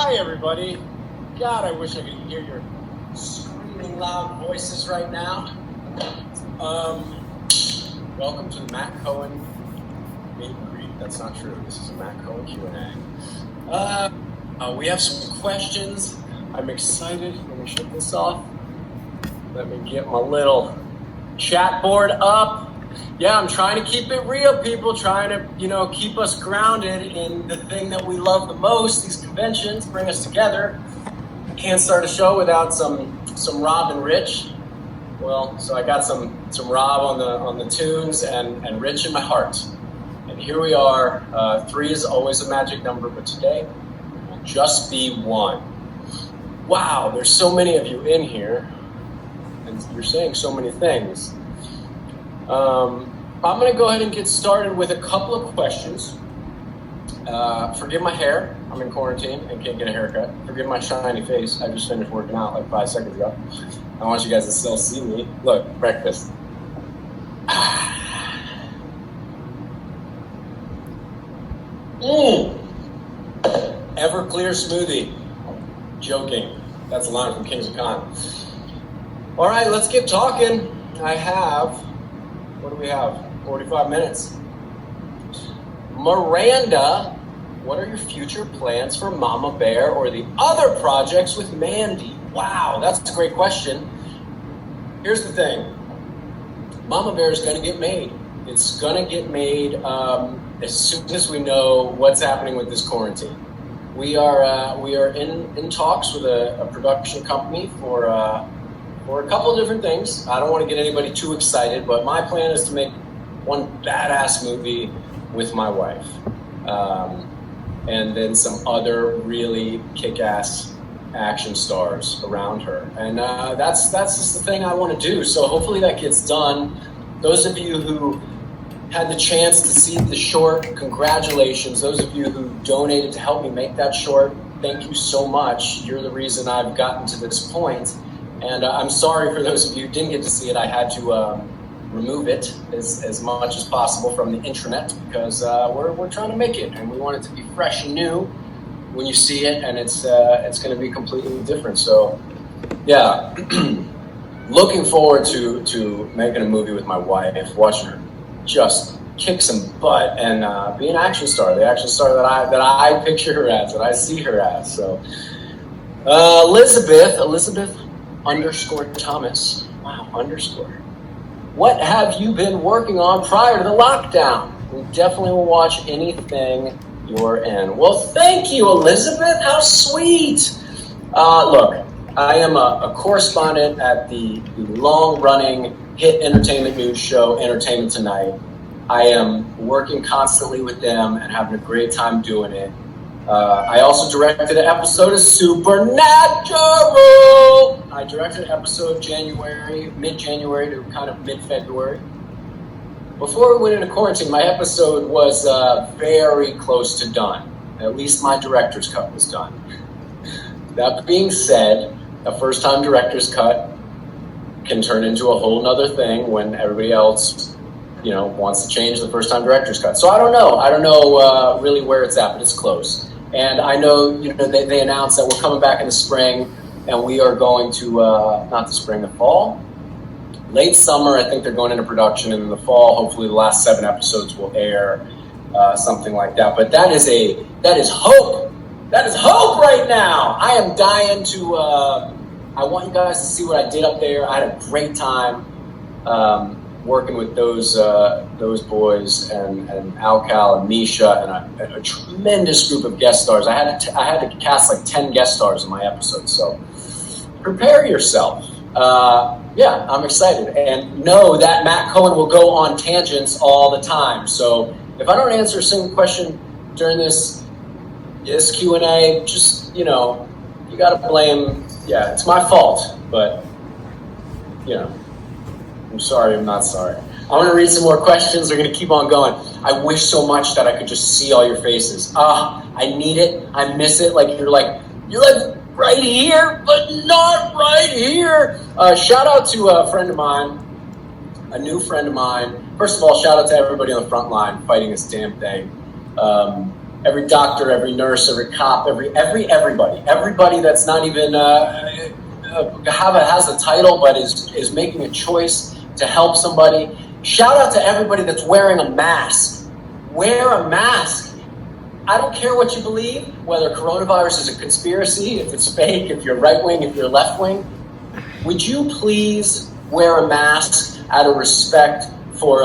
Hi, everybody. God, I wish I could hear your screaming loud voices right now. Welcome to the Matt Cohen meet and greet. That's not true. This is a Matt Cohen Q&A. We have some questions. I'm excited. Let me shut this off. Let me get my little chat board up. Yeah, I'm trying to keep it real, people. Trying to, keep us grounded in the thing that we love the most. These conventions bring us together. Can't start a show without some Rob and Rich. Well, so I got some Rob on the tunes and Rich in my heart. And here we are. 3 is always a magic number, but today will just be 1. Wow, there's so many of you in here, and you're saying so many things. I'm going to go ahead and get started with a couple of questions. Forgive my hair. I'm in quarantine and can't get a haircut. Forgive my shiny face. I just finished working out like 5 seconds ago. I want you guys to still see me. Look, breakfast. Everclear smoothie. Joking. That's a line from Kings of Con. All right, let's get talking. What do we have? 45 minutes. Miranda, what are your future plans for Mama Bear or the other projects with Mandy? Wow, that's a great question. Here's the thing. Mama Bear is going to get made. It's going to get made as soon as we know what's happening with this quarantine. We are in talks with a production company for a couple of different things. I don't want to get anybody too excited, but my plan is to make one badass movie with my wife. And then some other really kick-ass action stars around her. And that's just the thing I want to do. So hopefully that gets done. Those of you who had the chance to see the short, congratulations. Those of you who donated to help me make that short, thank you so much. You're the reason I've gotten to this point. And I'm sorry for those of you who didn't get to see it. I had to remove it as much as possible from the intranet because we're trying to make it, and we want it to be fresh and new when you see it, and it's going to be completely different. So, yeah, looking forward to making a movie with my wife, watching her just kick some butt and be an action star, the action star that I picture her as, that I see her as. So, Elizabeth _Thomas. Wow, _. What have you been working on prior to the lockdown? We definitely will watch anything you're in. Well, thank you, Elizabeth. How sweet. Look, I am a correspondent at the long-running hit entertainment news show, Entertainment Tonight. I am working constantly with them and having a great time doing it. I also directed an episode of Supernatural. I directed an episode mid-January to kind of mid-February. Before we went into quarantine, my episode was very close to done. At least my director's cut was done. That being said, a first-time director's cut can turn into a whole nother thing when everybody else, wants to change the first-time director's cut. So I don't know really where it's at, but it's close. And I know, they announced that we're coming back in the spring, and we are going to, not the spring, the fall. Late summer, I think they're going into production, and in the fall, hopefully the last 7 episodes will air, something like that. But that is hope. That is hope right now. I am dying to, I want you guys to see what I did up there. I had a great time working with those boys and Al-Cal and Misha and a tremendous group of guest stars. I had to cast like 10 guest stars in my episode, so prepare yourself. Yeah, I'm excited, and know that Matt Cohen will go on tangents all the time. So if I don't answer a single question during this Q&A, just you gotta blame. Yeah, it's my fault, but I'm sorry, I'm not sorry. I'm going to read some more questions. They're going to keep on going. I wish so much that I could just see all your faces. I need it. I miss it. You're like right here, but not right here. Shout out to a friend of mine, a new friend of mine. First of all, shout out to everybody on the front line fighting this damn thing. every doctor, every nurse, every cop, everybody that's not even has a title but is making a choice to help somebody. Shout out to everybody that's wearing a mask. Wear a mask. I don't care what you believe, whether coronavirus is a conspiracy, if it's fake, if you're right wing, if you're left wing. Would you please wear a mask out of respect for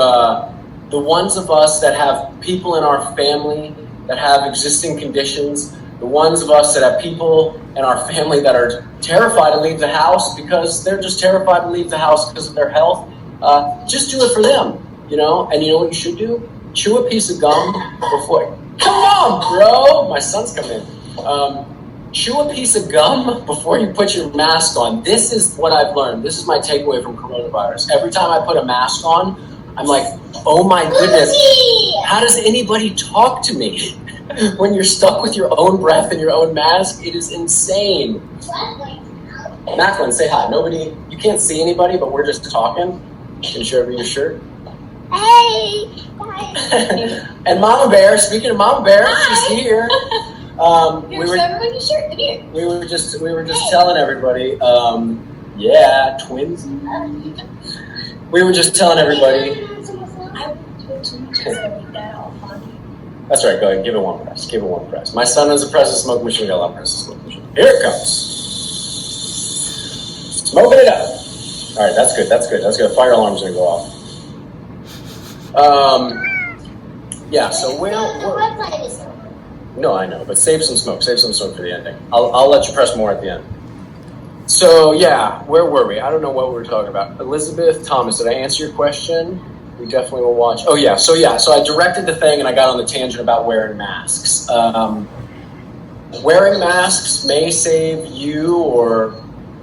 the ones of us that have people in our family that have existing conditions, the ones of us that have people in our family that are terrified to leave the house because they're just terrified to leave the house because of their health? Just do it for them, you know? And you know what you should do? Chew a piece of gum before... Come on, bro! My son's coming in. Chew a piece of gum before you put your mask on. This is what I've learned. This is my takeaway from coronavirus. Every time I put a mask on, I'm like, oh my goodness, how does anybody talk to me? When you're stuck with your own breath and your own mask, it is insane. Macklin, say hi. Nobody, you can't see anybody, but we're just talking. Can you show me your shirt? Hey! And Mama Bear, speaking of Mama Bear, she's here. We were just telling everybody, yeah, twins. We were just telling everybody. That's right, go ahead, give it one press. Give it one press. My son has a press of smoke machine, got a lot of presses smoke machine. Here it comes. Smoking it up. All right, that's good. The fire alarm's gonna go off. Yeah, so we're no, I know, but save some smoke for the ending. I'll let you press more at the end. So yeah, where were we? I don't know what we were talking about. Elizabeth Thomas, did I answer your question? We definitely will watch. Oh yeah, so I directed the thing and I got on the tangent about wearing masks. Wearing masks may save you or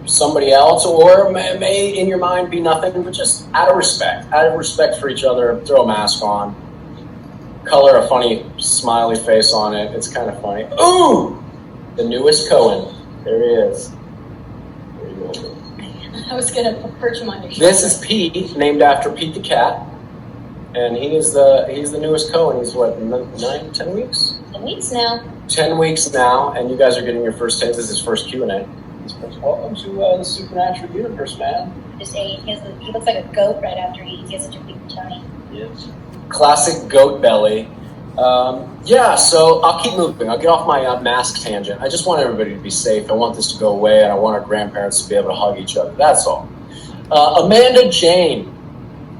somebody else, or may in your mind be nothing, but just out of respect for each other, throw a mask on, color a funny smiley face on it. It's kind of funny. Ooh, the newest Cohen. There he is. There you go. I was gonna perch him on your shoulder. This is Pete, named after Pete the cat, and he's the newest Cohen. He's what, 10 weeks? 10 weeks now. 10 weeks now, and you guys are getting your first taste. This is his first Q&A. Welcome to the supernatural universe, man. Just ate. He looks like a goat right after he eats. He has such a big tummy. Yes. Classic goat belly. Yeah, so I'll keep moving. I'll get off my mask tangent. I just want everybody to be safe. I want this to go away, and I want our grandparents to be able to hug each other. That's all. Amanda Jane,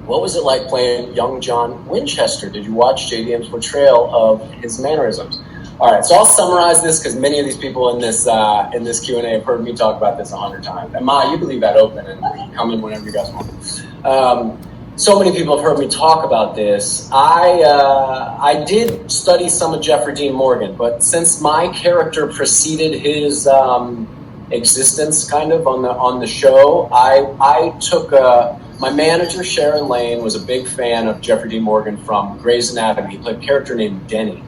what was it like playing young John Winchester? Did you watch JDM's portrayal of his mannerisms? All right, so I'll summarize this because many of these people in this Q&A have heard me talk about this 100 times. And Ma, you can leave that open and come in whenever you guys want. So many people have heard me talk about this. I did study some of Jeffrey Dean Morgan, but since my character preceded his existence kind of on the show, I took my manager, Sharon Lane, was a big fan of Jeffrey Dean Morgan from Grey's Anatomy. He played a character named Denny.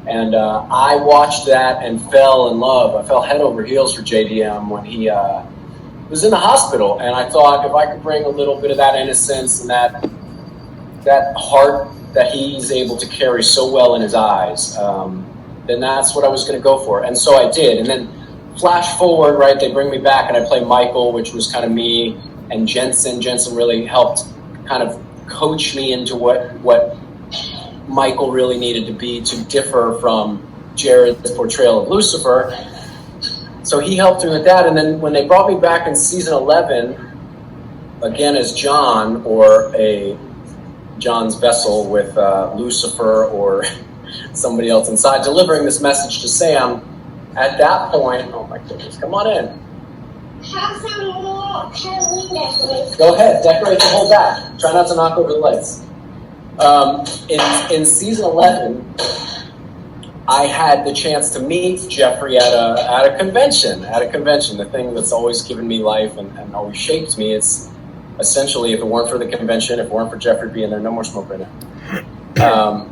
And I watched that and fell in love. I fell head over heels for JDM when he was in the hospital. And I thought if I could bring a little bit of that innocence and that heart that he's able to carry so well in his eyes, then that's what I was going to go for. And so I did. And then flash forward, right, they bring me back and I play Michael, which was kind of me, and Jensen. Jensen really helped kind of coach me into what Michael really needed to be to differ from Jared's portrayal of Lucifer. So he helped me with that. And then when they brought me back in season 11, again as John, or John's vessel with Lucifer or somebody else inside, delivering this message to Sam, at that point, oh my goodness, come on in. Have some more Halloween decorations. Go ahead, decorate the whole back. Try not to knock over the lights. In season 11, I had the chance to meet Jeffrey at a convention. The thing that's always given me life and always shaped me. It's essentially, if it weren't for the convention, if it weren't for Jeffrey being there, no more smoke right now.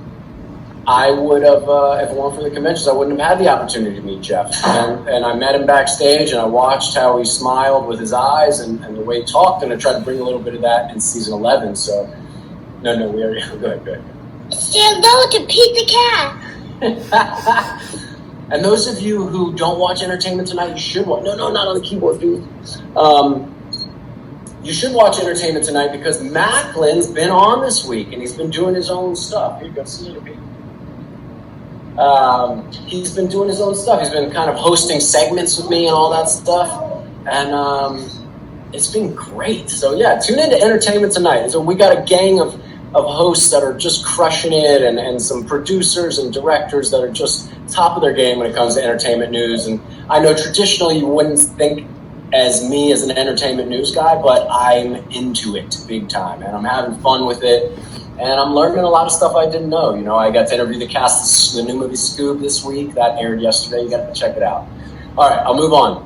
I would have, if it weren't for the conventions, I wouldn't have had the opportunity to meet Jeff. And I met him backstage, and I watched how he smiled with his eyes and the way he talked, and I tried to bring a little bit of that in season 11. So, no, we already, go ahead. Say hello to Pete the cat. And those of you who don't watch Entertainment Tonight, you should watch. No, not on the keyboard, dude. You should watch Entertainment Tonight because Macklin's been on this week and he's been doing his own stuff. Here you go, see it. He's been doing his own stuff. He's been kind of hosting segments with me and all that stuff. And it's been great. So yeah, tune into Entertainment Tonight. So we got a gang of hosts that are just crushing it and some producers and directors that are just top of their game when it comes to entertainment news. And I know traditionally you wouldn't think as me as an entertainment news guy, but I'm into it big time and I'm having fun with it. And I'm learning a lot of stuff I didn't know. You know, I got to interview the cast of the new movie Scoob this week. That aired yesterday. You got to check it out. All right, I'll move on.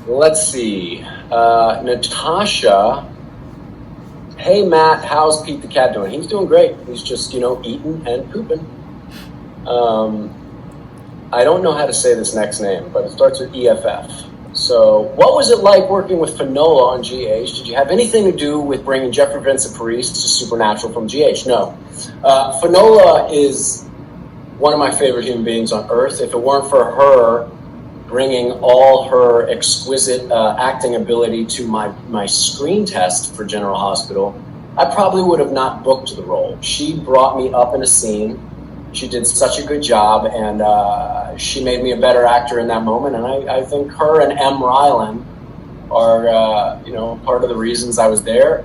Let's see. Natasha. Hey, Matt, how's Pete the cat doing? He's doing great. He's just, eating and pooping. I don't know how to say this next name, but it starts with EFF. So what was it like working with Finola on GH? Did you have anything to do with bringing Jeffrey Vincent Parise to Supernatural from GH? No. Finola is one of my favorite human beings on earth. If it weren't for her bringing all her exquisite acting ability to my screen test for General Hospital, I probably would have not booked the role. She brought me up in a scene. She did such a good job, and she made me a better actor in that moment. And I think her and M. Rylan are, part of the reasons I was there.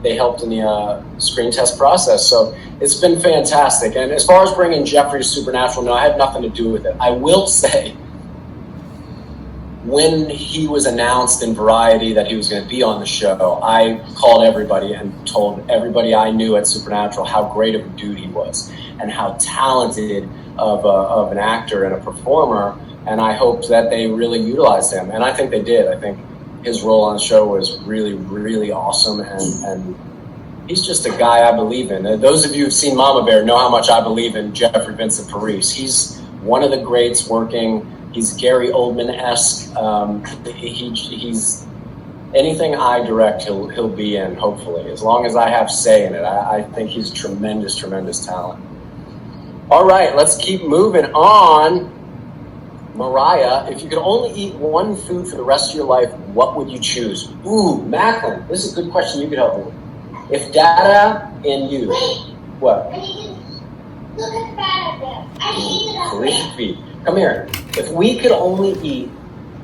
They helped in the screen test process. So it's been fantastic. And as far as bringing Jeffrey to Supernatural, no, I had nothing to do with it. I will say, when he was announced in Variety that he was going to be on the show, I called everybody and told everybody I knew at Supernatural how great of a dude he was and how talented of an actor and a performer. And I hoped that they really utilized him. And I think they did. I think his role on the show was really, really awesome. And he's just a guy I believe in. Those of you who've seen Mama Bear know how much I believe in Jeffrey Vincent Parise. He's one of the greats working. He's Gary Oldman-esque. He's anything I direct, he'll be in, hopefully, as long as I have say in it. I think he's tremendous, tremendous talent. All right, let's keep moving on. Mariah, if you could only eat one food for the rest of your life, what would you choose? Ooh, Macklin, this is a good question you could help me with. If Dada and you... Wait. What? I need to look at the bad I hate it up there. Creepy. Come here. If we could only eat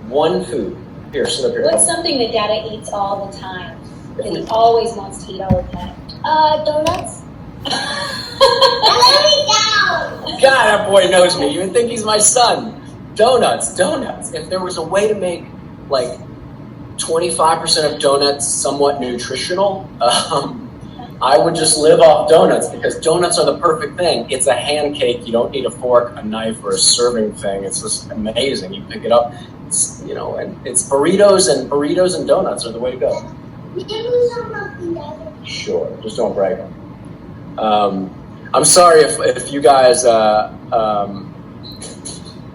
one food, here, sit up here. What's something that Dada eats all the time? That he always wants to eat all the time? Donuts. Let me down. God, that boy knows me. You would think he's my son. Donuts. If there was a way to make like 25% of donuts somewhat nutritional, I would just live off donuts because donuts are the perfect thing. It's a hand cake. You don't need a fork, a knife, or a serving thing. It's just amazing. You pick it up, and it's burritos and donuts are the way to go. We can do something together. Sure, just don't break them. I'm sorry if you guys,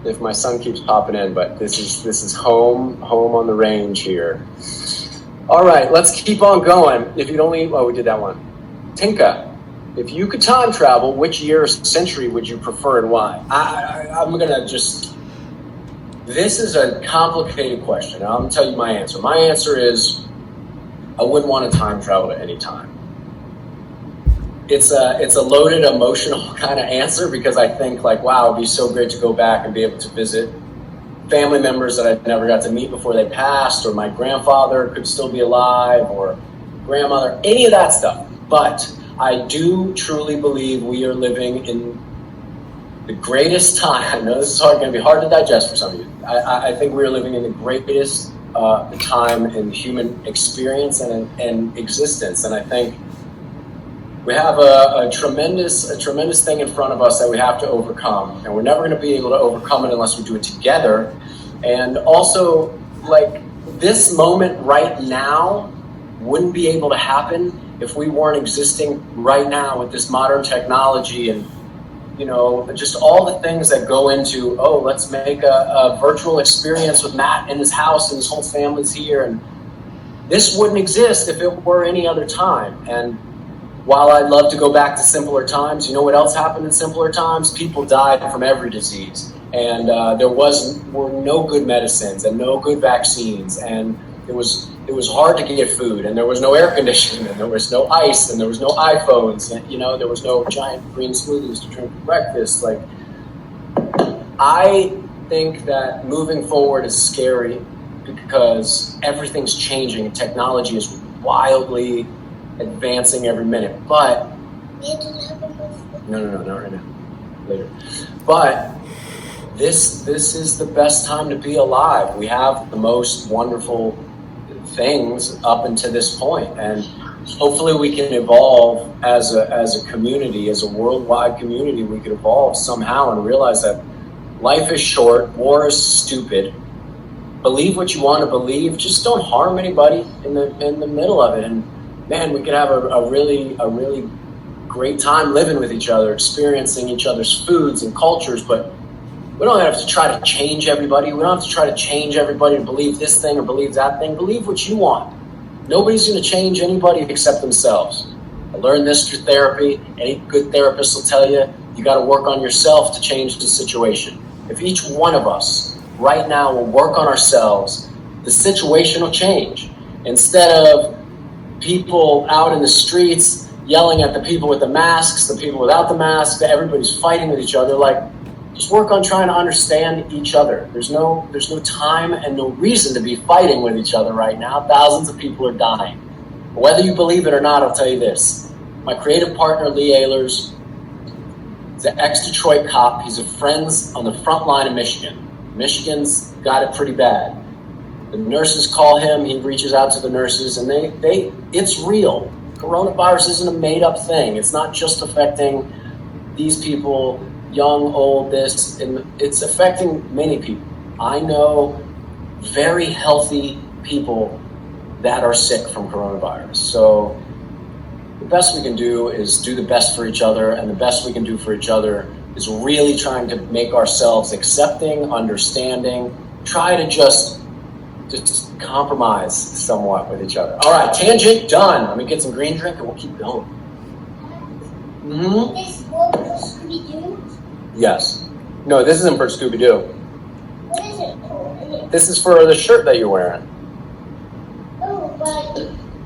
if my son keeps popping in, but this is home on the range here. All right, let's keep on going. If you'd only, we did that one. Tinka, if you could time travel, which year or century would you prefer and why? I'm gonna just, this is a complicated question. I'm gonna tell you my answer. My answer is, I wouldn't want to time travel at any time. It's a loaded emotional kind of answer because I think like, wow, it'd be so great to go back and be able to visit family members that I never got to meet before they passed, or my grandfather could still be alive, or grandmother, any of that stuff. But I do truly believe we are living in the greatest time. I know this is going to be hard to digest for some of you. I think we're living in the greatest time in human experience and existence. And I think we have a tremendous thing in front of us that we have to overcome, and we're never going to be able to overcome it unless we do it together. And also, like, this moment right now wouldn't be able to happen if we weren't existing right now with this modern technology and, just all the things that go into, let's make a virtual experience with Matt in his house and his whole family's here. And this wouldn't exist if it were any other time. And while I'd love to go back to simpler times, you know what else happened in simpler times? People died from every disease. And there were no good medicines and no good vaccines. And it was hard to get food, and there was no air conditioning, and there was no ice, and there was no iPhones, and there was no giant green smoothies to drink for breakfast. Like, I think that moving forward is scary because everything's changing and technology is wildly advancing every minute. But no, not right now. Later. But this is the best time to be alive. We have the most wonderful things up until this point, and hopefully we can evolve as a community, as a worldwide community. We could evolve somehow and realize that life is short, war is stupid. Believe what you want to believe, just don't harm anybody in the middle of it, and man, we could have a really great time living with each other, experiencing each other's foods and cultures. But we don't have to try to change everybody. We don't have to try to change everybody to believe this thing or believe that thing. Believe what you want. Nobody's going to change anybody except themselves. I learned this through therapy. Any good therapist will tell you, you got to work on yourself to change the situation. If each one of us right now will work on ourselves, the situation will change. Instead of people out in the streets yelling at the people with the masks, the people without the masks, everybody's fighting with each other. Like, just work on trying to understand each other. There's no time and no reason to be fighting with each other right now. Thousands of people are dying. Whether you believe it or not, I'll tell you this. My creative partner, Lee Ehlers, is an ex-Detroit cop. He's a friend's on the front line of Michigan. Michigan's got it pretty bad. The nurses call him, he reaches out to the nurses, and it's real. Coronavirus isn't a made-up thing. It's not just affecting these people, young, old, this, and it's affecting many people. I know very healthy people that are sick from coronavirus. So the best we can do is do the best for each other, and the best we can do for each other is really trying to make ourselves accepting, understanding, try to just compromise somewhat with each other. All right, tangent done. Let me get some green drink and we'll keep going. Mm-hmm. This book for Scooby-Doo? Yes. No, this isn't for Scooby-Doo. What is it for? This is for the shirt that you're wearing. Oh, but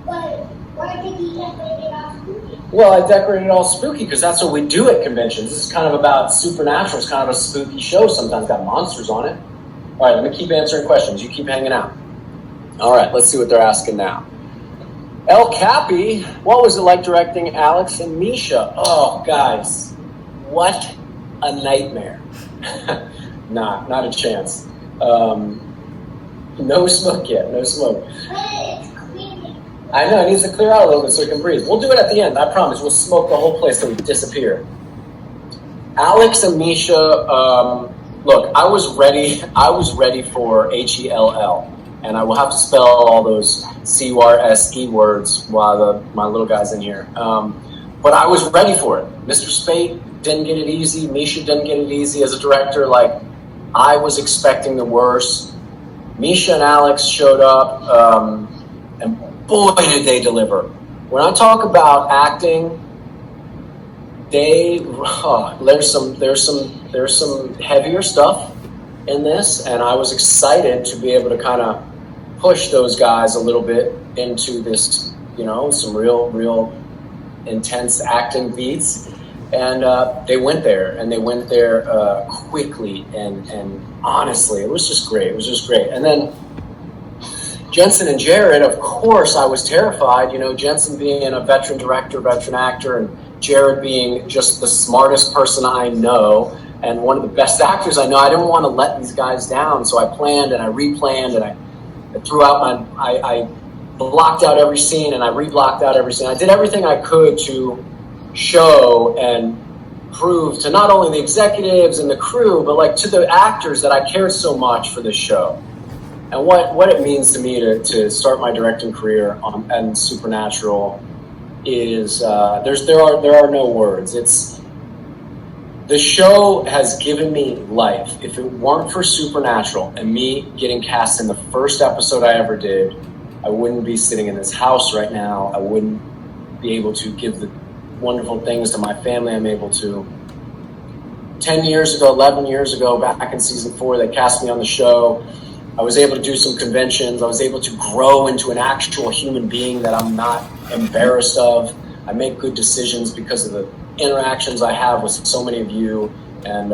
why did he decorate it all spooky? Well, I decorated it all spooky because that's what we do at conventions. This is kind of about supernatural. It's kind of a spooky show. Sometimes got monsters on it. All right, let me keep answering questions. You keep hanging out. All right, let's see what they're asking now. El Cappy, what was it like directing Alex and Misha? Oh, guys, what a nightmare. Not a chance. No smoke yet, no smoke. But it's cleaning. I know, it needs to clear out a little bit so it can breathe. We'll do it at the end, I promise. We'll smoke the whole place till we disappear. Alex and Misha, look, I was ready for Hell, and I will have to spell all those C-U-R-S-E words while my little guy's in here. But I was ready for it. Mr. Spate didn't get it easy. Misha didn't get it easy as a director. Like, I was expecting the worst. Misha and Alex showed up, and boy, did they deliver. When I talk about acting, there's some heavier stuff in this, and I was excited to be able to kind of push those guys a little bit into this, some real intense acting beats. And they went there, quickly, and honestly, it was just great. And then Jensen and Jared, of course, I was terrified. Jensen being a veteran director, veteran actor, and Jared being just the smartest person I know and one of the best actors I know. I didn't want to let these guys down, so I planned and I replanned, and I threw out I blocked out every scene and I reblocked out every scene. I did everything I could to show and prove to not only the executives and the crew, but like to the actors that I cared so much for this show. And what it means to me to start my directing career on Supernatural is there are no words. It's the show has given me life. If it weren't for Supernatural and me getting cast in the first episode I ever did, I wouldn't be sitting in this house right now. I wouldn't be able to give wonderful things to my family. I'm able to. 10 years ago, 11 years ago, back in season 4, they cast me on the show. I was able to do some conventions. I was able to grow into an actual human being that I'm not embarrassed of. I make good decisions because of the interactions I have with so many of you. And,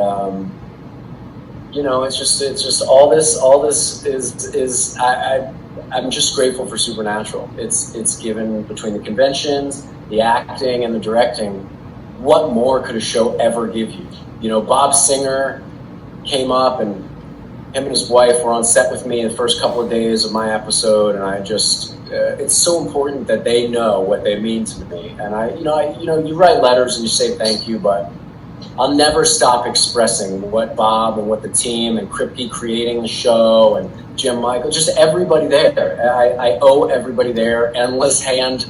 it's just all this is I'm just grateful for Supernatural. It's given, between the conventions, the acting, and the directing, what more could a show ever give you? Bob Singer came up, and him and his wife were on set with me the first couple of days of my episode, and I just, it's so important that they know what they mean to me. And you write letters and you say thank you, but I'll never stop expressing what Bob and what the team and Kripke creating the show and Jim Michael, just everybody there. I owe everybody there endless hand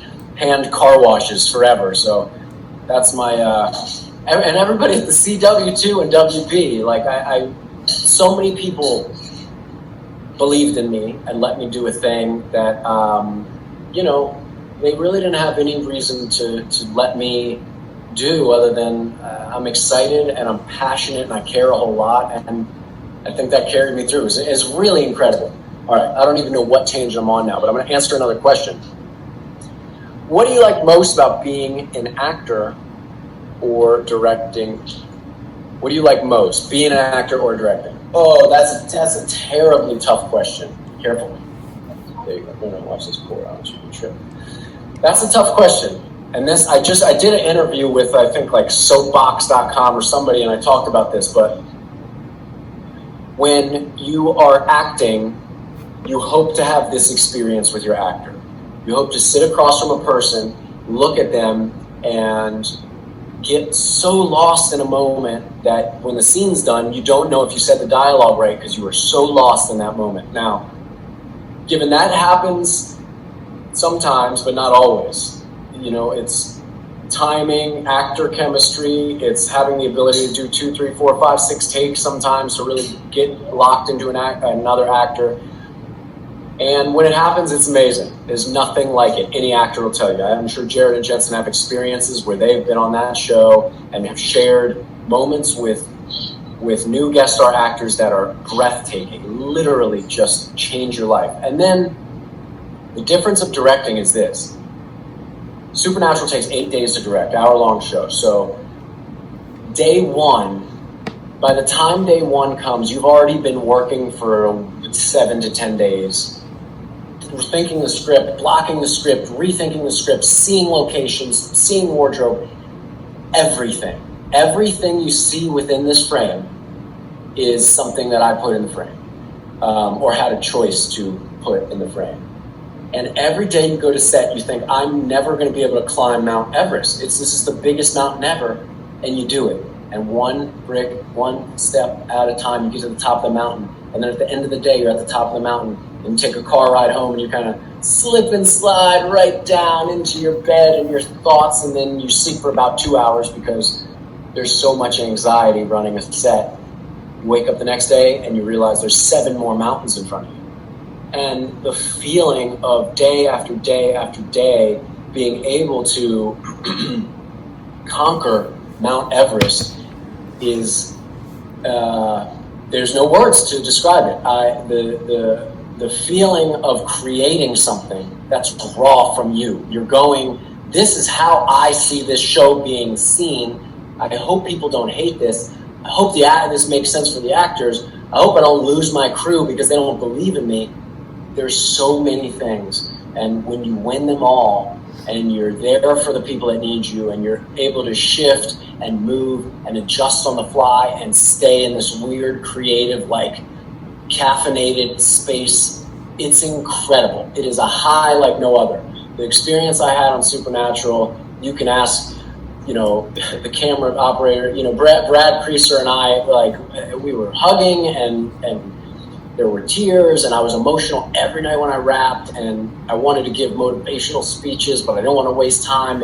car washes forever. So that's my, and everybody at the CW too and WB. Like so many people believed in me and let me do a thing that, they really didn't have any reason to let me do other than I'm excited and I'm passionate and I care a whole lot, and I think that carried me through. It's really incredible. All right, I don't even know what tangent I'm on now, but I'm going to answer another question. What do you like most about being an actor or directing? What do you like most, being an actor or directing? Oh, that's a terribly tough question. Careful. There you go. No, watch this pour out. You can trip. That's a tough question. And this, I did an interview with, I think, like soapbox.com or somebody, and I talked about this, but when you are acting, you hope to have this experience with your actor. You hope to sit across from a person, look at them, and get so lost in a moment that when the scene's done, you don't know if you said the dialogue right because you were so lost in that moment. Now, given that happens sometimes, but not always, it's timing, actor chemistry, it's having the ability to do 2, 3, 4, 5, 6 takes sometimes to really get locked into another actor. And when it happens, it's amazing. There's nothing like it. Any actor will tell you. I'm sure Jared and Jensen have experiences where they've been on that show and have shared moments with new guest star actors that are breathtaking, literally just change your life. And then the difference of directing is this. Supernatural takes 8 days to direct, hour-long show. So day one, by the time day one comes, you've already been working for 7 to 10 days. We're thinking the script, blocking the script, rethinking the script, seeing locations, seeing wardrobe, everything. Everything you see within this frame is something that I put in the frame, or had a choice to put in the frame. And every day you go to set, you think, I'm never going to be able to climb Mount Everest. This is the biggest mountain ever, and you do it. And one brick, one step at a time, you get to the top of the mountain. And then at the end of the day, you're at the top of the mountain, and you take a car ride home, and you kind of slip and slide right down into your bed and your thoughts, and then you sleep for about 2 hours because there's so much anxiety running a set. You wake up the next day, and you realize there's 7 more mountains in front of you. And the feeling of day after day after day being able to conquer Mount Everest is, there's no words to describe it. The feeling of creating something that's raw from you. You're going, this is how I see this show being seen. I hope people don't hate this. I hope this makes sense for the actors. I hope I don't lose my crew because they don't believe in me. There's so many things, and when you win them all, and you're there for the people that need you, and you're able to shift and move and adjust on the fly and stay in this weird, creative, caffeinated space, it's incredible. It is a high like no other. The experience I had on Supernatural, you can ask, the camera operator, Brad Creaser and I, we were hugging and there were tears, and I was emotional every night when I rapped, and I wanted to give motivational speeches, but I don't want to waste time.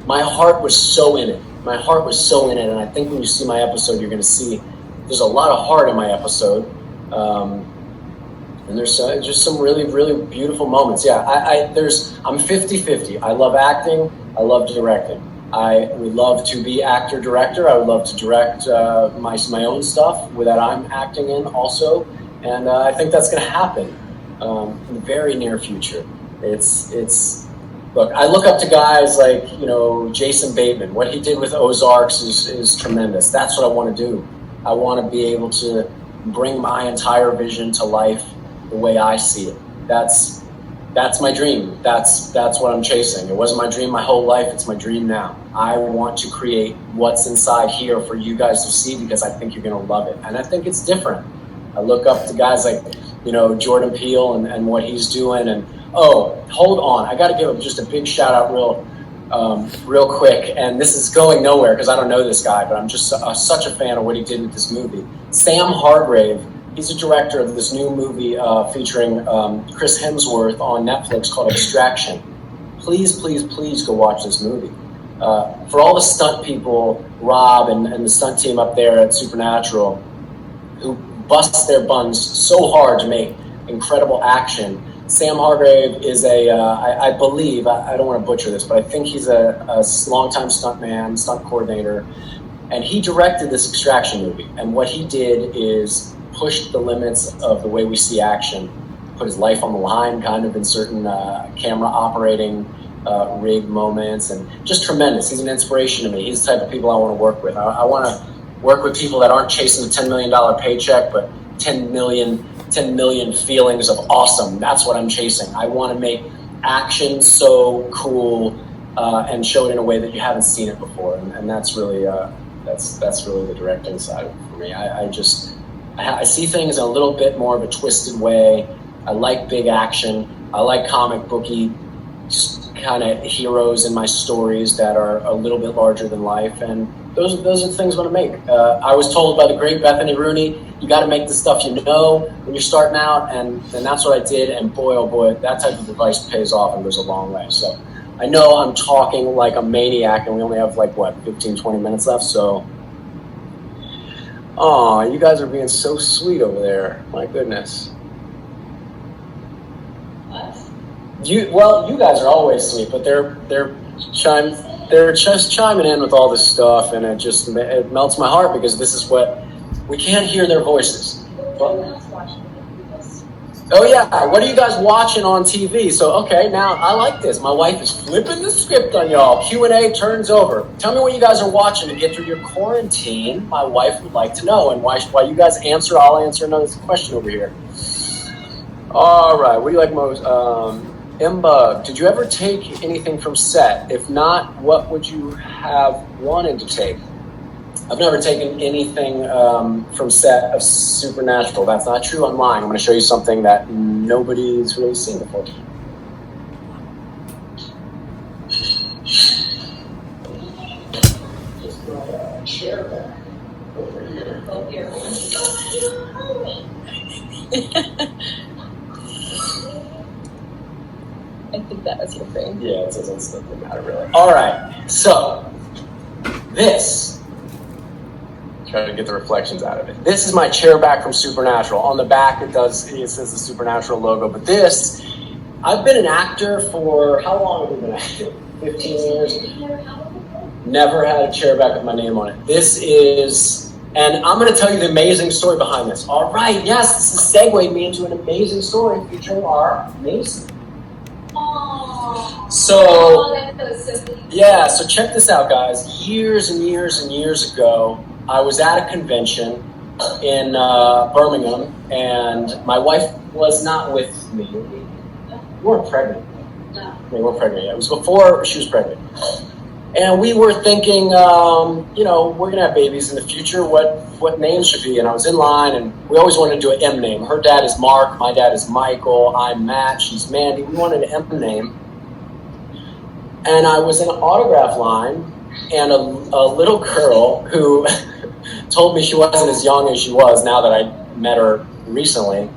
My heart was so in it. My heart was so in it, and I think when you see my episode, you're going to see there's a lot of heart in my episode, and there's just some really, really beautiful moments. Yeah, I'm 50-50. I love acting, I love directing. I would love to be actor-director. I would love to direct my own stuff that I'm acting in also. And I think that's going to happen in the very near future. Look, I look up to guys like, Jason Bateman. What he did with Ozarks is tremendous. That's what I want to do. I want to be able to bring my entire vision to life the way I see it. That's my dream. That's what I'm chasing. It wasn't my dream my whole life. It's my dream now. I want to create what's inside here for you guys to see because I think you're going to love it. And I think it's different. I look up to guys like, Jordan Peele and what he's doing. And, hold on. I got to give him just a big shout out real quick. And this is going nowhere because I don't know this guy, but I'm just such a fan of what he did with this movie. Sam Hargrave. He's a director of this new movie featuring Chris Hemsworth on Netflix called Extraction. Please, please, please go watch this movie. For all the stunt people, Rob and the stunt team up there at Supernatural, who bust their buns so hard to make incredible action, Sam Hargrave is I believe, I don't want to butcher this, but I think he's a longtime stunt coordinator, and he directed this Extraction movie. And what he did is pushed the limits of the way we see action, put his life on the line kind of in certain camera operating rig moments, and just tremendous. He's an inspiration to me. He's the type of people I want to work with. I want to work with people that aren't chasing a $10 million paycheck, but 10 million feelings of awesome. That's what I'm chasing. I want to make action so cool and show it in a way that you haven't seen it before. And that's really that's really the directing side of it for me. I see things in a little bit more of a twisted way. I like big action. I like comic booky kind of heroes in my stories that are a little bit larger than life. And those are the things I want to make. I was told by the great Bethany Rooney, you got to make the stuff you know when you're starting out. And that's what I did. And boy, oh boy, that type of advice pays off and goes a long way. So I know I'm talking like a maniac and we only have 15, 20 minutes left. So oh, you guys are being so sweet over there. My goodness. What? You guys are always sweet, but they're just chiming in with all this stuff, and it melts my heart because this is what we can't hear their voices. Oh yeah, what are you guys watching on TV? So okay, now I like this. My wife is flipping the script on y'all. Q&A turns over. Tell me what you guys are watching to get through your quarantine. My wife would like to know, and while you guys answer, I'll answer another question over here. All right, what do you like most? M-Bug, did you ever take anything from set? If not, what would you have wanted to take? I've never taken anything from set of Supernatural. That's not true. I'm lying. I'm going to show you something that nobody's really seen before. Just brought a chair back over here. Oh, here. I think that was your frame. Yeah, it doesn't matter really. All right, so this. Try to get the reflections out of it. This is my chair back from Supernatural. On the back, it says the Supernatural logo. But this, I've been an actor for, how long have we been acting? 15 years. Never had a chair back with my name on it. This is, and I'm going to tell you the amazing story behind this. All right, yes, this has segued me into an amazing story featuring our Mason. So check this out, guys. Years and years and years ago, I was at a convention in Birmingham, and my wife was not with me. You weren't pregnant. No. We weren't pregnant yet. It was before she was pregnant. And we were thinking, we're going to have babies in the future. What name should be? And I was in line, and we always wanted to do an M name. Her dad is Mark. My dad is Michael. I'm Matt. She's Mandy. We wanted an M name. And I was in an autograph line, and a little girl who told me she wasn't as young as she was now that I met her recently.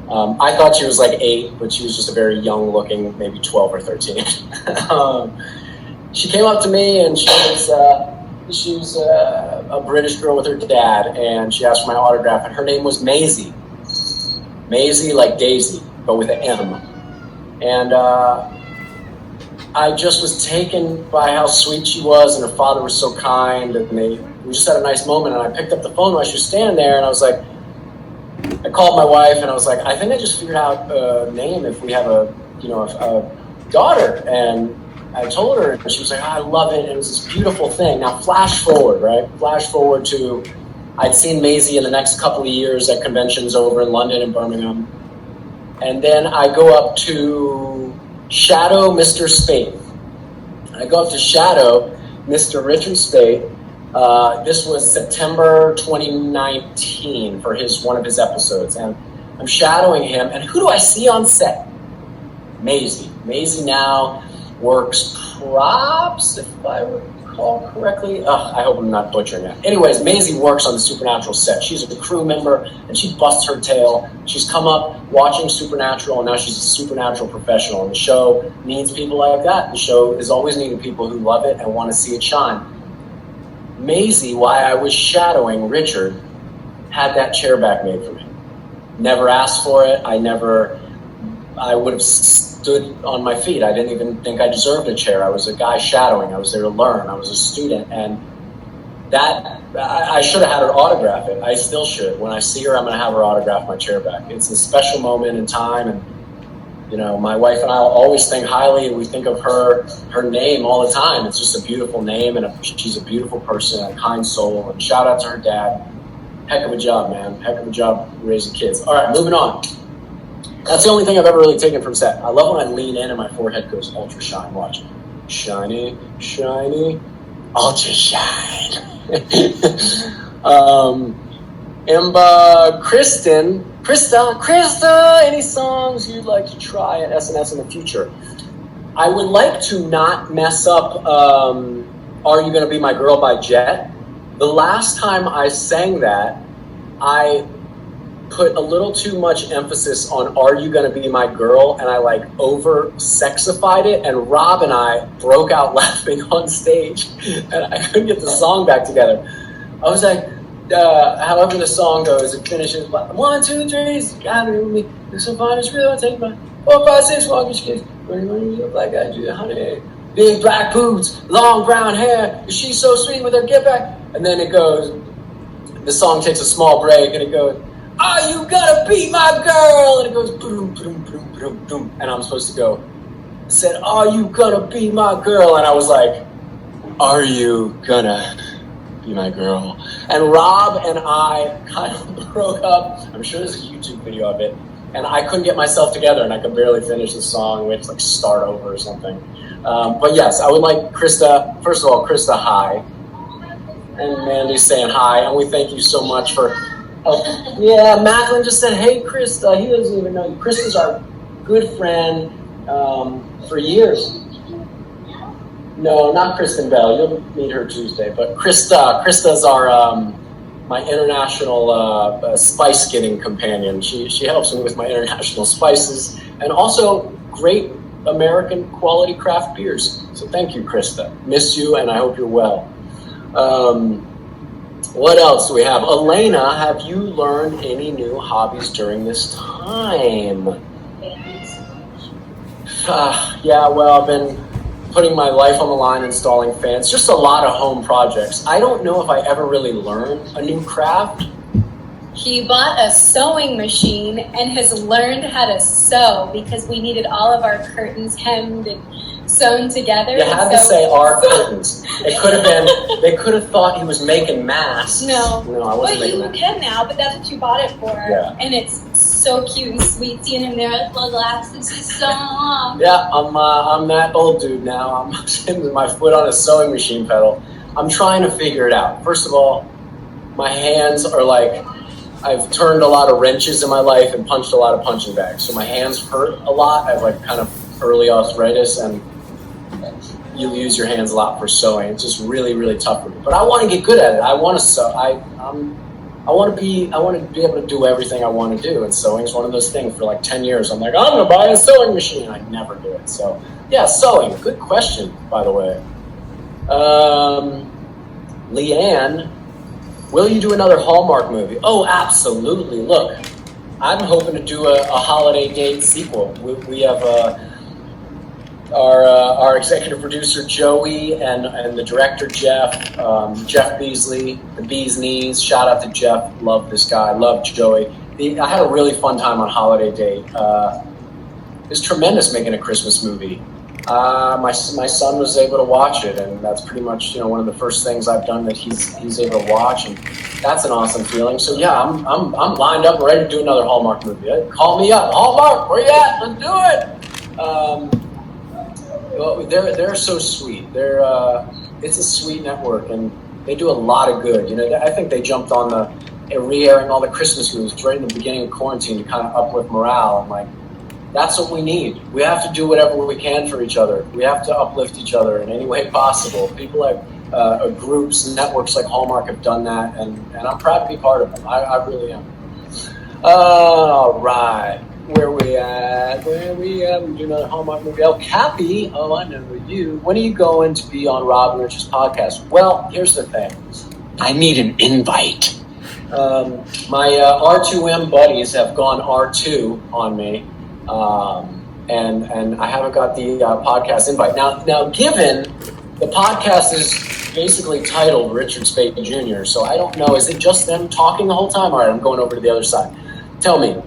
I thought she was 8, but she was just a very young looking, maybe 12 or 13. She came up to me, and she was a British girl with her dad, and she asked for my autograph, and her name was Maisie. Maisie like Daisy, but with an M. And I just was taken by how sweet she was, and her father was so kind, and we just had a nice moment. And I picked up the phone while she was standing there, and I was like, I called my wife, and I was like, I think I just figured out a name if we have a daughter. And I told her, and she was like, oh, I love it, and it was this beautiful thing. Now, flash forward to, I'd seen Maisie in the next couple of years at conventions over in London and Birmingham. And then I go up to Shadow Mr. Spade. I go up to Shadow Mr. Richard Spade. This was September 2019 for one of his episodes. And I'm shadowing him. And who do I see on set? Maisie. Maisie now works props, if I recall correctly. I hope I'm not butchering that. Anyways, Maisie works on the Supernatural set. She's a crew member, and she busts her tail. She's come up watching Supernatural, and now she's a Supernatural professional. And the show needs people like that. The show is always needing people who love it and want to see it shine. Maisie, while I was shadowing Richard, had that chair back made for me. Never asked for it. I would have stood on my feet. I didn't even think I deserved a chair. I was a guy shadowing. I was there to learn. I was a student. And that, I should have had her autograph it. I still should. When I see her, I'm going to have her autograph my chair back. It's a special moment in time. And, my wife and I always think highly, and we think of her name all the time. It's just a beautiful name, and she's a beautiful person, a kind soul. And shout out to her dad. Heck of a job, man. Heck of a job raising kids. All right, moving on. That's the only thing I've ever really taken from set. I love when I lean in and my forehead goes ultra shine. Watch. Shiny, shiny, ultra shine. Krista, any songs you'd like to try at SNS in the future? I would like to not mess up Are You Gonna Be My Girl by Jet. The last time I sang that, I put a little too much emphasis on Are You Gonna Be My Girl, and I over sexified it, and Rob and I broke out laughing on stage, and I couldn't get the song back together. I was like, however the song goes, it finishes 1, 2, 3, gotta be with me, you're so fine, it's real, take my 4, 5, 6, walk your kids, when you look like I do, honey, big black boots, long brown hair, she's so sweet with her get back, and then it goes, the song takes a small break, and it goes, are you gonna be my girl? And it goes boom, boom, boom, boom, boom. And I'm supposed to go, said, are you gonna be my girl? And I was like, are you gonna be my girl? And Rob and I kind of broke up. I'm sure there's a YouTube video of it. And I couldn't get myself together, and I could barely finish the song. We had to start over or something. But yes, I would like Krista, first of all, Krista, hi. And Mandy's saying hi. And we thank you so much for... Oh, yeah, Macklin just said, hey, Krista. He doesn't even know you. Krista's our good friend for years. No, not Kristen Bell. You'll meet her Tuesday. But Krista's our my international spice getting companion. She helps me with my international spices and also great American quality craft beers. So thank you, Krista. Miss you, and I hope you're well. What else do we have? Elena, have you learned any new hobbies during this time? Yeah, well, I've been putting my life on the line, installing fans, just a lot of home projects. I don't know if I ever really learned a new craft. He bought a sewing machine and has learned how to sew because we needed all of our curtains hemmed and sewn together. You had to say our curtains. It could have been, they could have thought he was making masks. No, I wasn't making masks. You can now, but that's what you bought it for. Yeah. And it's so cute and sweet seeing him there with little glasses. He's so long. Yeah, I'm that old dude now. I'm sitting with my foot on a sewing machine pedal. I'm trying to figure it out. First of all, my hands are I've turned a lot of wrenches in my life and punched a lot of punching bags. So my hands hurt a lot. I have kind of early arthritis, and you use your hands a lot for sewing. It's just really, really tough for me. But I want to get good at it. I want to sew. I want to be able to do everything I want to do. And sewing is one of those things. For 10 years, I'm like, I'm going to buy a sewing machine. I never do it. So yeah, sewing. Good question, by the way. Leanne, will you do another Hallmark movie? Oh, absolutely. Look, I'm hoping to do a holiday date sequel. We have our executive producer Joey and the director Jeff Beasley, the Bee's Knees. Shout out to Jeff. Love this guy. Love Joey. I had a really fun time on holiday date. It was tremendous making a Christmas movie. My son was able to watch it, and that's pretty much one of the first things I've done that he's able to watch, and that's an awesome feeling. So yeah, I'm lined up, ready to do another Hallmark movie. Call me up, Hallmark. Where you at? Let's do it. Well, they're so sweet. It's a sweet network, and they do a lot of good. I think they jumped on the re-airing all the Christmas movies right in the beginning of quarantine to kind of uplift morale. And like, that's what we need. We have to do whatever we can for each other. We have to uplift each other in any way possible. People like groups, networks like Hallmark have done that, and I'm proud to be part of them. I really am. All right. Where we at? We do another Hallmark movie. El Cappy. Oh, I know you. When are you going to be on Rob and Rich's podcast? Well, here's the thing. I need an invite. My R2M buddies have gone R2 on me, and I haven't got the podcast invite. Now, given the podcast is basically titled Richard Spade Jr., so I don't know. Is it just them talking the whole time? All right, I'm going over to the other side. Tell me.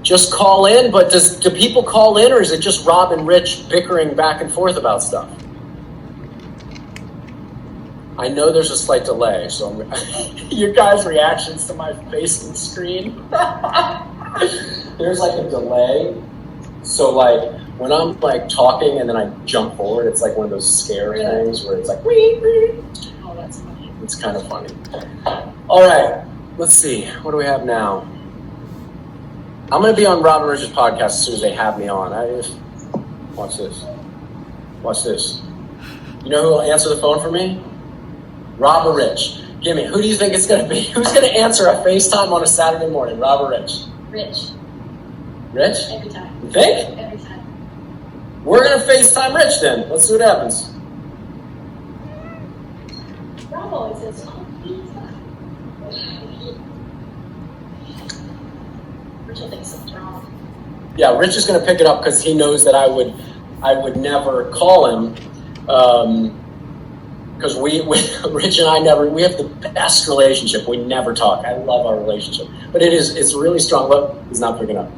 Just call in, but do people call in, or is it just Rob and Rich bickering back and forth about stuff? I know there's a slight delay, so your guys' reactions to my face on the screen. There's like a delay, so like when I'm like talking and then I jump forward, it's like one of those scare things where it's like wee, wee. Oh, that's funny. It's kind of funny. All right, let's see. What do we have now? I'm going to be on Rob and Rich's podcast as soon as they have me on. Watch this. Watch this. You know who will answer the phone for me? Rob or Rich. Give me. Who do you think it's going to be? Who's going to answer a FaceTime on a Saturday morning? Rob or Rich? Rich. Rich? Every time. You think? Every time. We're going to FaceTime Rich then. Let's see what happens. Rob always says, Rich will think something's wrong. Yeah, Rich is going to pick it up because he knows that I would never call him. Because Rich and I we have the best relationship. We never talk. I love our relationship. But it's really strong. Look, he's not picking up.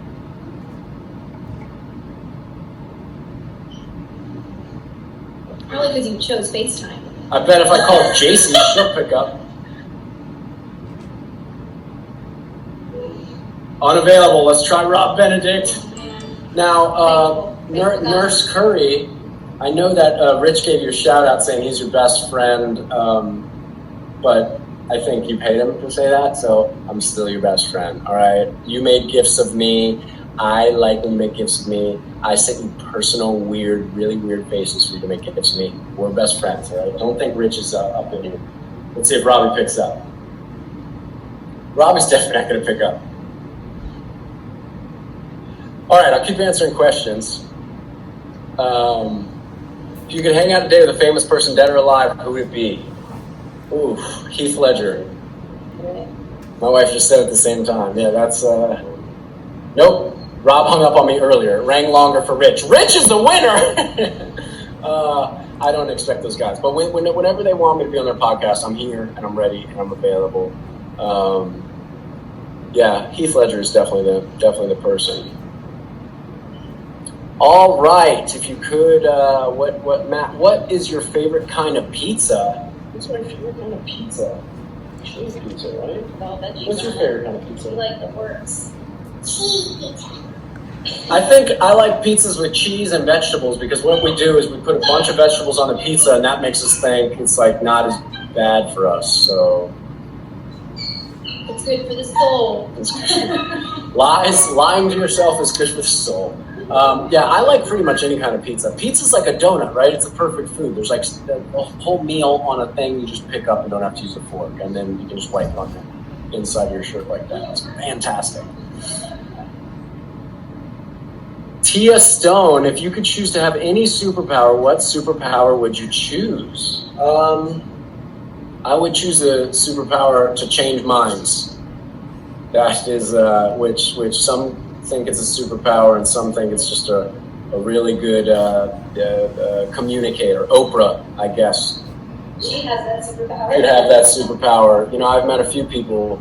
Probably because you chose FaceTime. I bet if I call JC, she'll pick up. Unavailable. Let's try Rob Benedict. Now, Nurse Curry, I know that Rich gave you a shout out saying he's your best friend, but I think you paid him to say that, so I'm still your best friend, all right? You made gifts of me. I like when you make gifts of me. I sent you personal, really weird faces for you to make gifts of me. We're best friends, all right? Don't think Rich is up in here. Let's see if Robbie picks up. Robbie's definitely not going to pick up. All right, I'll keep answering questions. If you could hang out today with a famous person, dead or alive, who would it be? Ooh, Heath Ledger. My wife just said it at the same time. Yeah, that's... Nope. Rob hung up on me earlier. It rang longer for Rich. Rich is the winner! I don't expect those guys. But whenever they want me to be on their podcast, I'm here, and I'm ready, and I'm available. Yeah, Heath Ledger is definitely the person. All right, if you could, Matt, what is your favorite kind of pizza? What's my favorite kind of pizza? Cheese pizza, right? No, veggie. What's your favorite kind of pizza? You like the works. Cheese pizza. I think I like pizzas with cheese and vegetables because what we do is we put a bunch of vegetables on the pizza and that makes us think it's like not as bad for us, so. It's good for the soul. Lying to yourself is good for the soul. Yeah, I like pretty much any kind of pizza. Pizza's like a donut, right? It's a perfect food. There's like a whole meal on a thing you just pick up and don't have to use a fork. And then you can just wipe it on the inside of your shirt like that. It's fantastic. Tia Stone, if you could choose to have any superpower, what superpower would you choose? I would choose the superpower to change minds. That is, which some think it's a superpower, and some think it's just a really good communicator. Oprah, I guess. She has that superpower. Could have that superpower. You know, I've met a few people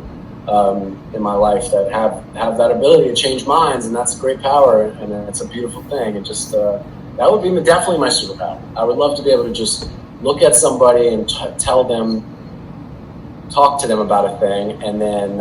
in my life that have that ability to change minds, and that's a great power, and it's a beautiful thing. And just that would be definitely my superpower. I would love to be able to just look at somebody and talk to them about a thing, and then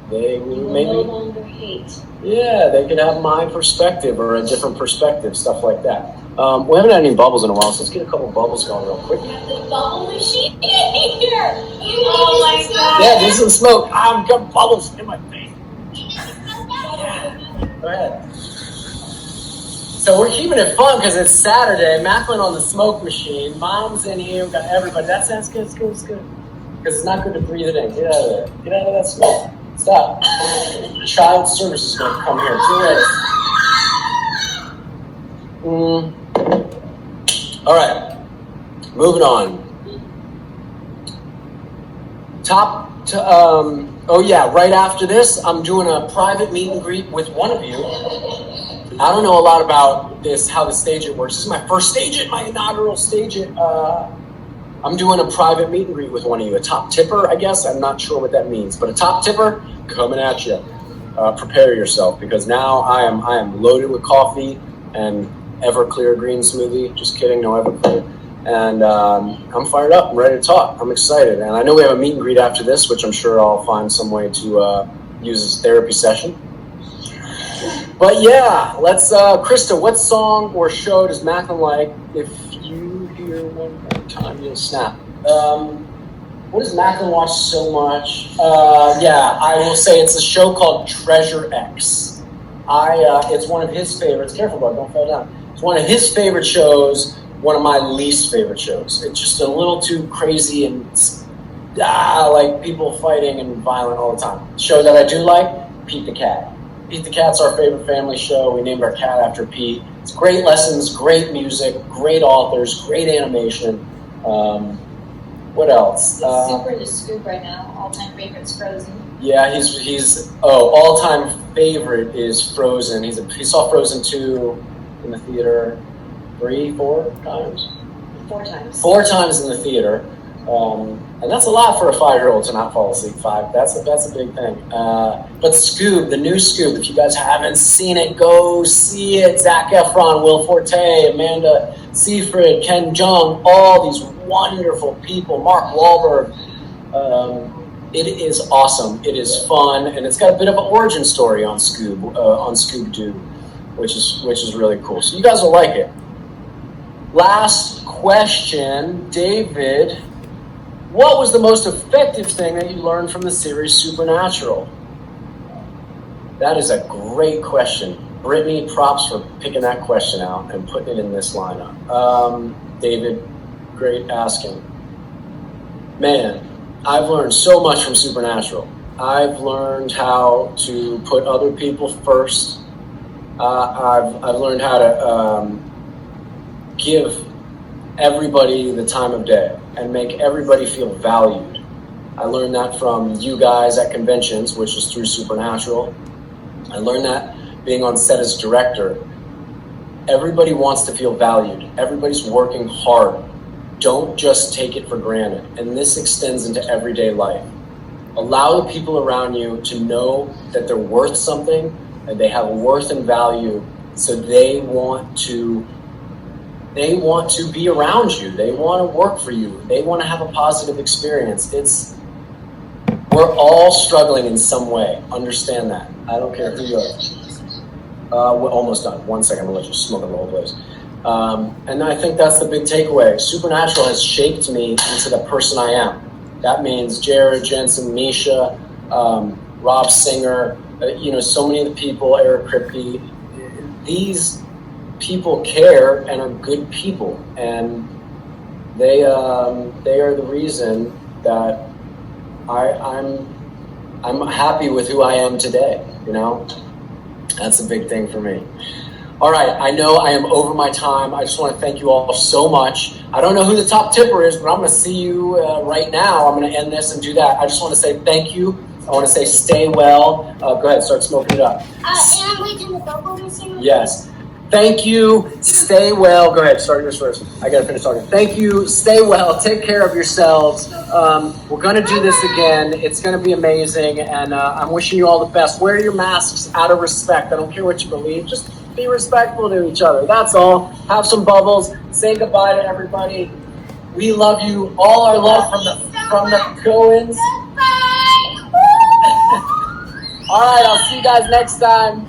they will maybe no longer hate. Yeah, they could have my perspective or a different perspective, stuff like that. We haven't had any bubbles in a while, so let's get a couple bubbles going real quick. We have the bubble machine in here. Oh my god. Yeah, there's some smoke. I've got bubbles in my face. Yeah. Go ahead. So we're keeping it fun because it's Saturday. Macklin on the smoke machine. Mom's in here. We've got everybody. That sounds good. It's good. It's good. Because it's not good to breathe it in. Get out of there. Get out of that smoke. Stop. Child service is going to come here. 2 minutes. All right. Moving on. Right after this, I'm doing a private meet and greet with one of you. I don't know a lot about this, how the StageIt works. This is my first StageIt, my inaugural StageIt. I'm doing a private meet and greet with one of you. A top tipper, I guess. I'm not sure what that means, but a top tipper coming at you. Prepare yourself, because now I am loaded with coffee and Everclear green smoothie. Just kidding, no Everclear. And I'm fired up. I'm ready to talk. I'm excited. And I know we have a meet and greet after this, which I'm sure I'll find some way to use as a therapy session. But yeah, let's, Krista, what song or show does Macklin like? If you hear one more time, you'll snap. What does Macklin watch so much? I will say it's a show called Treasure X. It's one of his favorites. Careful, bud, don't fall down. It's one of his favorite shows, one of my least favorite shows. It's just a little too crazy and like people fighting and violent all the time. The show that I do like, Pete the Cat. Pete the Cat's our favorite family show. We named our cat after Pete. It's great lessons, great music, great authors, great animation. What else? Super into Scoop right now. All-time favorite's Frozen. Yeah, he's all-time favorite is Frozen. He saw Frozen 2 in the theater 4 times? 4 times. 4 times in the theater. And that's a lot for a 5-year-old to not fall asleep. That's a big thing. But Scoob, the new Scoob, if you guys haven't seen it, go see it. Zac Efron, Will Forte, Amanda Seyfried, Ken Jeong, all these wonderful people. Mark Wahlberg. It is awesome. It is fun, and it's got a bit of an origin story on Scoob-Doo, which is really cool. So you guys will like it. Last question, David. What was the most effective thing that you learned from the series Supernatural? That is a great question. Brittany, props for picking that question out and putting it in this lineup. David, great asking. Man, I've learned so much from Supernatural. I've learned how to put other people first. I've learned how to give everybody the time of day and make everybody feel valued. I learned that from you guys at conventions, which is through Supernatural. I learned that being on set as director. Everybody wants to feel valued. Everybody's working hard. Don't just take it for granted. And this extends into everyday life. Allow the people around you to know that they're worth something and they have worth and value, so they want to be around you. They want to work for you. They want to have a positive experience. We're all struggling in some way. Understand that. I don't care who you are. We're almost done. 1 second, I'll let you smoke in the whole place. And I think that's the big takeaway. Supernatural has shaped me into the person I am. That means Jared, Jensen, Misha, Rob Singer, so many of the people, Eric Kripke. These people care and are good people, and they are the reason that I'm happy with who I am today. That's a big thing for me. All right, I know I am over my time. I just want to thank you all so much. I don't know who the top tipper is, but I'm going to see you right now. I'm going to end this and do that. I just want to say thank you I want to say stay well. Go ahead, start smoking it up. And I'm waiting the bubble machine. Yes. Thank you. Stay well. Go ahead. Start yours first. I got to finish talking. Thank you. Stay well. Take care of yourselves. We're going to do this again. It's going to be amazing. And I'm wishing you all the best. Wear your masks out of respect. I don't care what you believe. Just be respectful to each other. That's all. Have some bubbles. Say goodbye to everybody. We love you. All our love from the Cohens. Goodbye. All right. I'll see you guys next time.